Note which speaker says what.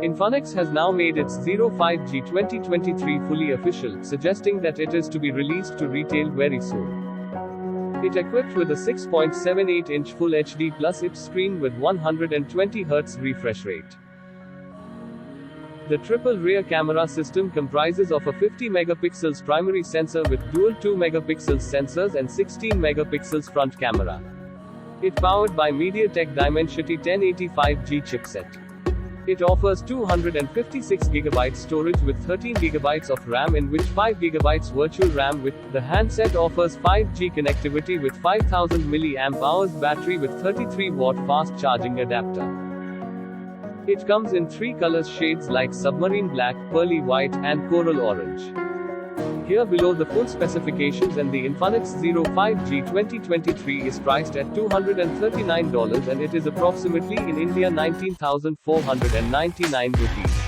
Speaker 1: Infinix has now made its Zero 5G 2023 fully official, suggesting that it is to be released to retail very soon. It equipped with a 6.78-inch Full HD Plus IPS screen with 120Hz refresh rate. The triple rear camera system comprises of a 50 megapixels primary sensor with dual 2 megapixels sensors and 16 megapixels front camera. It powered by MediaTek Dimensity 1085G chipset. It offers 256GB storage with 13GB of RAM, in which 5GB virtual RAM with. The handset offers 5G connectivity with 5000 mAh battery with 33-watt fast charging adapter. It comes in 3 color shades like submarine black, pearly white, and coral orange. Here below the full specifications, and the Infinix Zero 5G 2023 is priced at $239 and it is approximately in India 19,499 rupees.